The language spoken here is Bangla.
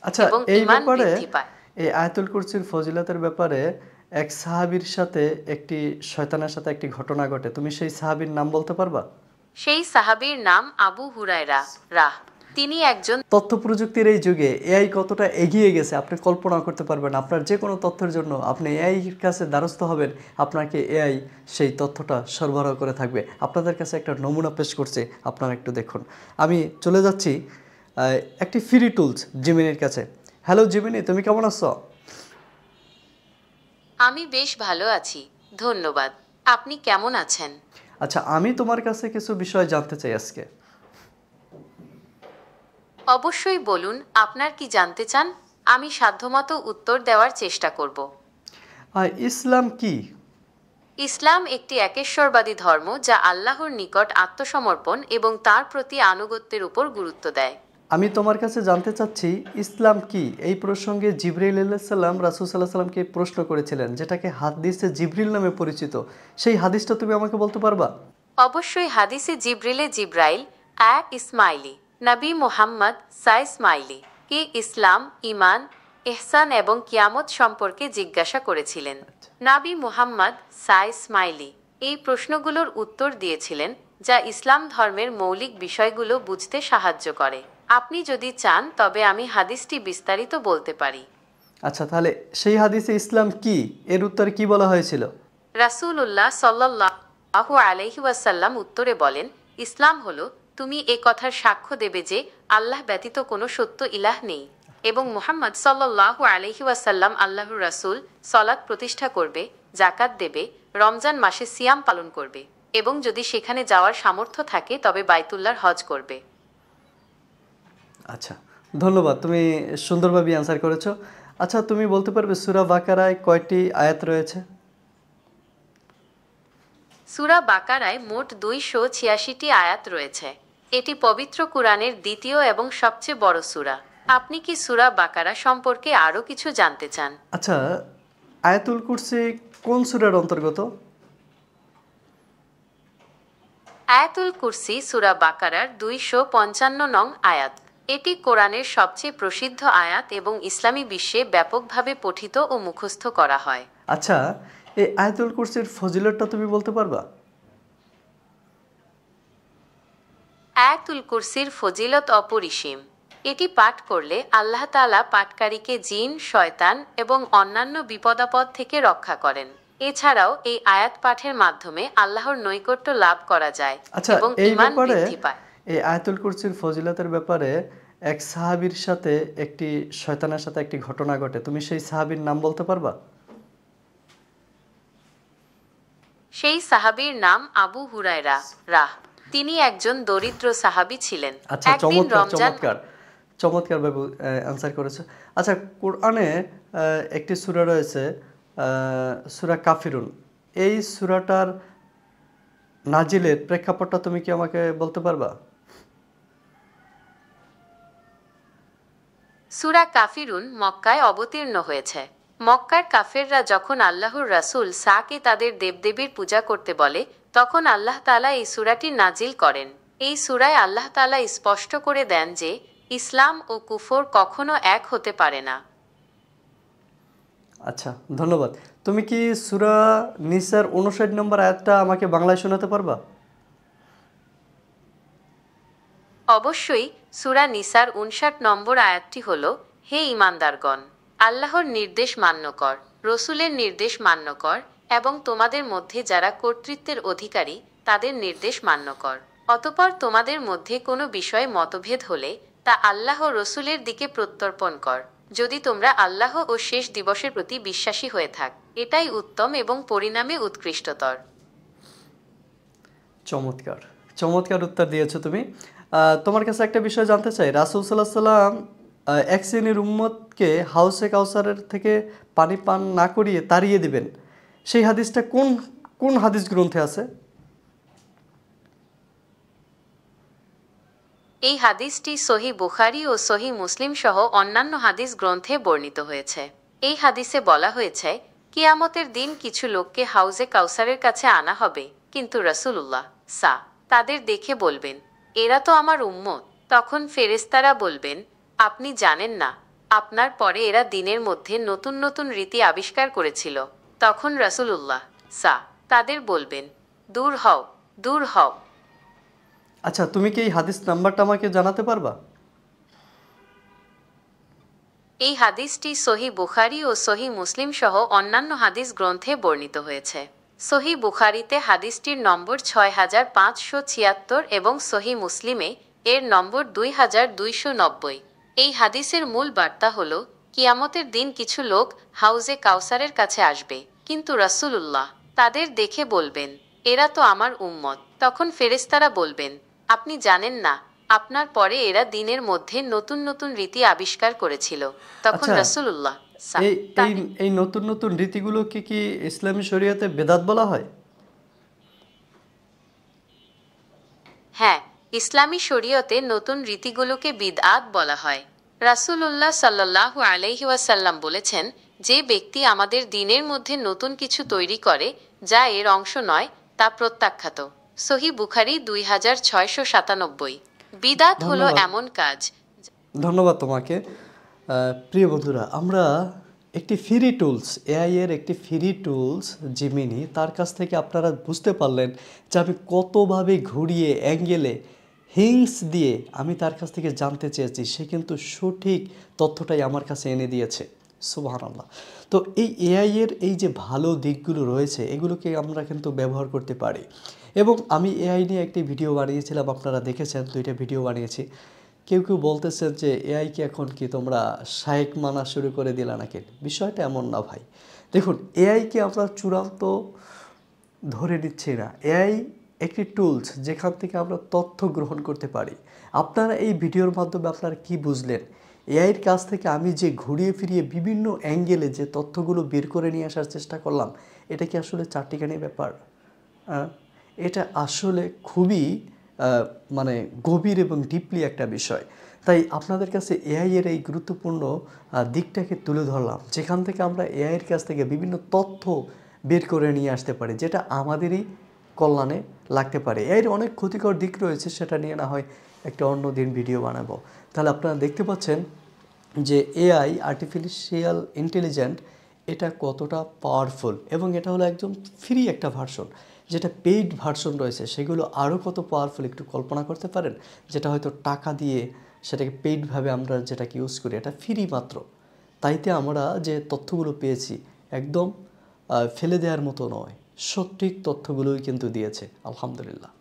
আচ্ছা, এবং এই ঈমান ব্যাপারে বৃদ্ধি পায়। এই আয়াতুল কুরসির ফজিলতের ব্যাপারে এক সাহাবীর সাথে শয়তানের সাথে একটি ঘটনা ঘটে। তুমি সেই সাহাবীর নাম বলতে পারবা? সেই সাহাবীর নাম আবু হুরায়রা রাহ। তিনি একজন তথ্য প্রযুক্তির এই যুগে এআই কতটা এগিয়ে গেছে আপনি কল্পনা করতে পারবেন। আপনার যে কোনো তথ্যের জন্য আপনি এআইর কাছে দ্বারস্থ হবেন, আপনাকে এআই সেই তথ্যটা সরবরাহ করে থাকবে। আপনাদের কাছে একটা নমুনা পেশ করছে, আপনারা একটু দেখুন। আমি চলে যাচ্ছি একটি ফ্রি টুলস জিমিনির কাছে। হ্যালো জিমিনি, তুমি কেমন আছো? আমি বেশ ভালো আছি, ধন্যবাদ। আপনি কেমন আছেন? আচ্ছা, আমি তোমার কাছে কিছু বিষয় জানতে চাই আজকে। অবশ্যই বলুন, আপনার কি জানতে চান? আমি সাধ্যমতো উত্তর দেওয়ার চেষ্টা করব। ইসলাম কি? ইসলাম একটি একেশ্বরবাদী ধর্ম যা আল্লাহর নিকট আত্মসমর্পণ এবং তার প্রতি আনুগত্যের উপর গুরুত্ব দেয়। আমি তোমার কাছে জানতে চাচ্ছি ইসলাম কি? এই প্রসঙ্গে জিবরাইল আলাইহিস সালাম রাসূল সাল্লাল্লাহু আলাইহি সাল্লামকে প্রশ্ন করেছিলেন, যেটাকে হাদিসে জিবরিল নামে পরিচিত। সেই হাদিসটা তুমি আমাকে বলতে পারবা? অবশ্যই হাদিসে জিব্রিলে জিব্রাইল ইসমাইলি নবী মুহাম্মদ ইসমাইলি কে ইসলাম, ইমান, ইহসান এবং কিয়ামত সম্পর্কে জিজ্ঞাসা করেছিলেন। নবী মুহাম্মদ ইসমাইলি এই প্রশ্নগুলোর উত্তর দিয়েছিলেন, যা ইসলাম ধর্মের মৌলিক বিষয়গুলো বুঝতে সাহায্য করে। আপনি যদি চান তবে আমি হাদিসটি বিস্তারিত বলতে পারি। আচ্ছা, তাহলে সেই হাদিসে ইসলাম কি এর উত্তরে কি বলা হয়েছিল? রাসূলুল্লাহ সাল্লাল্লাহু আলাইহি ওয়াসাল্লাম উত্তরে বলেন, ইসলাম হলো তুমি এ কথার সাক্ষ্য দেবে যে আল্লাহ ব্যতীত কোনো সত্য ইলাহ নেই এবং মুহাম্মদ সাল্লাল্লাহু আলাইহি ওয়াসাল্লাম আল্লাহর রাসূল, সলাত প্রতিষ্ঠা করবে, জাকাত দেবে, রমজান মাসে সিয়াম পালন করবে এবং যদি সেখানে যাওয়ার সামর্থ্য থাকে তবে বাইতুল্লাহর হজ করবে। আচ্ছা, ধন্যবাদ, তুমি সুন্দরভাবে অ্যান্সার করেছো। আচ্ছা, তুমি বলতে পারবে সূরা বাকারায় কয়টি আয়াত রয়েছে? সূরা বাকারায় মোট ২৮৬টি আয়াত রয়েছে। এটি পবিত্র কুরআনের দ্বিতীয় এবং সবচেয়ে বড় সূরা। আপনি কি সূরা বাকারা সম্পর্কে আরও কিছু জানতে চান? আচ্ছা, আয়াতুল কুরসি কোন সূরার অন্তর্গত? আয়াতুল কুরসি সূরা বাকারার ২৫৫ নং আয়াত। এটি কোরআনের সবচেয়ে প্রসিদ্ধ আয়াত এবং ইসলামী বিশ্বে ব্যাপকভাবে পঠিত ও মুখস্থ করা হয়। আচ্ছা, এই আয়াতুল কুরসির ফজিলতটা তুমি বলতে পারবা? আয়াতুল কুরসির ফজিলত অপরিসীম। এটি পাঠ করলে আল্লাহ তাআলা পাঠকারীকে জিন, শয়তান এবং অন্যান্য বিপদাপদ থেকে রক্ষা করেন। এছাড়াও এই আয়াত পাঠের মাধ্যমে আল্লাহর নৈকট্য লাভ করা যায় আচ্ছা, এবং এই ঈমান ব্যাপারে বৃদ্ধি পায়। এই আয়াতুল কুরসির ফজিলতের ব্যাপারে এক সাহাবীর সাথে শয়তানের সাথে একটি ঘটনা ঘটে। তুমি সেই সাহাবীর নাম বলতে পারবা? সেই সাহাবীর নাম আবু হুরায়রা রাহ। তিনি একজন দরিদ্র সাহাবী ছিলেন। আচ্ছা, একদিন চমৎকার রমজান চমৎকার চমৎকার ভাবে অ্যান্সার করেছো। আচ্ছা, কোরআনে একটি সূরা রয়েছে, সূরা কাফিরুন। এই সূরাটার নাজিলের প্রেক্ষাপটটা তুমি কি আমাকে বলতে পারবা? সূরা কাফিরুন মক্কায় অবতীর্ণ হয়েছে। মক্কার কাফেররা যখন আল্লাহর রাসূল সাকে তাদের দেবদেবীর পূজা করতে বলে, তখন আল্লাহ তাআলা এই সূরাটি নাজিল করেন। এই সূরায় আল্লাহ তাআলা স্পষ্ট করে দেন যে ইসলাম ও কুফর কখনো এক হতে পারে না। আচ্ছা, ধন্যবাদ। তুমি কি সূরা নিসার ৫৯ নম্বর আয়াতটা আমাকে বাংলায় শোনাতে পারবা? অবশ্যই। সূরা নিসার ৫৯ নম্বর আয়াতটি হল, হে ঈমানদারগণ, আল্লাহর নির্দেশ মান্য কর, রসূলের নির্দেশ মান্য কর এবং তোমাদের মধ্যে যারা কর্তৃত্বের অধিকারী তাদের নির্দেশ মান্য কর। অতঃপর তোমাদের মধ্যে কোনো বিষয়ে মতভেদ হলে তা আল্লাহ ও রসূলের দিকে প্রত্যর্পণ কর, যদি তোমরা আল্লাহ ও শেষ দিবসের প্রতি বিশ্বাসী হয়ে থাক। এটাই উত্তম এবং পরিণামে উৎকৃষ্টতর। চমৎকার চমৎকার উত্তর দিয়েছো তুমি। তোমার কাছে একটা বিষয় জানতে চাই। রাসূল সাল্লাল্লাহু আলাইহি সাল্লাম এক শ্রেণীর উম্মতকে হাউসে কাউসারের থেকে পানি পান না করিয়ে তাড়িয়ে দিবেন, সেই হাদিসটা কোন কোন হাদিস গ্রন্থে আছে? এই হাদিসটি সহিহ বুখারী ও সহিহ মুসলিম সহ অন্যান্য হাদিস গ্রন্থে বর্ণিত হয়েছে। এই হাদিসে বলা হয়েছে, কিয়ামতের দিন কিছু লোককে হাউজে কাউসারের কাছে আনা হবে, কিন্তু রাসূলুল্লাহ তাদের দেখে বলবেন, এরা তো আমার উম্মত। তখন ফেরেশতারা বলবেন, আপনি জানেন না, আপনার পরে এরা দিনের মধ্যে নতুন নতুন রীতি আবিষ্কার করেছিল। তখন রাসূলুল্লাহ তাদের বলবেন, দূর হও, দূর হও। আচ্ছা, তুমি কি এই হাদিস নাম্বারটা আমাকে জানাতে পারবা? এই হাদিসটি সহিহ বুখারী ও সহিহ মুসলিম সহ অন্যান্য হাদিস গ্রন্থে বর্ণিত হয়েছে। সহিহ বুখারীতে হাদিসটির নম্বর ৬৫৭৬ এবং সহিহ মুসলিমে এর নম্বর ২২৯০। এই হাদিসের মূল বার্তা হল, কিয়ামতের দিন কিছু লোক হাউজে কাউসারের কাছে আসবে, কিন্তু রাসূলুল্লাহ তাদের দেখে বলবেন, এরা তো আমার উম্মত। তখন ফেরেশতারা বলবেন, আপনি জানেন না, আপনার পরে এরা দিনের মধ্যে নতুন নতুন রীতি আবিষ্কার করেছিল। তখন আচ্ছা, রাসূলুল্লাহ এই এই এই নতুন নতুন রীতিগুলোকে কি ইসলামী শরীয়তে বেদাত বলা হয়? হ্যাঁ, ইসলামী শরীয়তে নতুন রীতিগুলোকে বিদআত বলা হয়। রাসূলুল্লাহ সাল্লাল্লাহু আলাইহি ওয়াসাল্লাম বলেছেন, যে ব্যক্তি আমাদের দিনের মধ্যে নতুন কিছু তৈরি করে যা এর অংশ নয়, তা প্রত্যাখ্যাত। সহিহ বুখারী ২৬৯৭। বিদআত হলো ধন্যবাদ। এমন কাজ। ধন্যবাদ তোমাকে। প্রিয় বন্ধুরা, আমরা একটি ফ্রি টুলস, এআই এর একটি ফ্রি টুলস জিমিনি, তার কাছ থেকে আপনারা বুঝতে পারলেন যে আমি কতভাবে ঘুরিয়ে অ্যাঙ্গেলে হিংস দিয়ে আমি তার কাছ থেকে জানতে চেয়েছি, সে কিন্তু সঠিক তথ্যটাই আমার কাছে এনে দিয়েছে। সুবহানাল্লাহ। তো এই এআই এর এই যে ভালো দিকগুলো রয়েছে, এগুলোকে আমরা কিন্তু ব্যবহার করতে পারি। এবং আমি এআই নিয়ে একটি ভিডিও বানিয়েছিলাম, আপনারা দেখেছেন, 2টা ভিডিও বানিয়েছি। কেউ কেউ বলতেছেন যে এআইকে এখন কি তোমরা শায়েক মানা শুরু করে দিলা নাকি? বিষয়টা এমন না ভাই। দেখুন, এআইকে আমরা চূড়ান্ত ধরে নিচ্ছি না। এআই একটি টুলস, যেখান থেকে আমরা তথ্য গ্রহণ করতে পারি। আপনারা এই ভিডিওর মাধ্যমে আপনারা কি বুঝলেন? এআইয়ের কাছ থেকে আমি যে ঘুরিয়ে ফিরিয়ে বিভিন্ন অ্যাঙ্গেলে যে তথ্যগুলো বের করে নিয়ে আসার চেষ্টা করলাম, এটা কি আসলে চারটিখানি ব্যাপার? এটা আসলে খুবই মানে গভীর এবং ডিপলি একটা বিষয়। তাই আপনাদের কাছে এআই এর এই গুরুত্বপূর্ণ দিকটাকে তুলে ধরলাম, যেখান থেকে আমরা এআইয়ের কাছ থেকে বিভিন্ন তথ্য বের করে নিয়ে আসতে পারি, যেটা আমাদেরই কল্যাণে লাগতে পারে। এর অনেক ক্ষতিকর দিক রয়েছে, সেটা নিয়ে না হয় একটা অন্য দিন ভিডিও বানাবো। তাহলে আপনারা দেখতে পাচ্ছেন যে এআই, আর্টিফিশিয়াল ইন্টেলিজেন্ট, এটা কতটা পাওয়ারফুল, এবং এটা হলো একদম ফ্রি একটা ভার্সন। যেটা পেইড ভার্সন রয়েছে সেগুলো আরও কত পাওয়ারফুল একটু কল্পনা করতে পারেন? যেটা হয়তো টাকা দিয়ে সেটাকে পেইডভাবে আমরা যেটাকে ইউজ করি, এটা ফ্রি মাত্র। তাইতে আমরা যে তথ্যগুলো পেয়েছি একদম ফেলে দেওয়ার মতো নয়, সঠিক তথ্যগুলোই কিন্তু দিয়েছে, আলহামদুলিল্লাহ।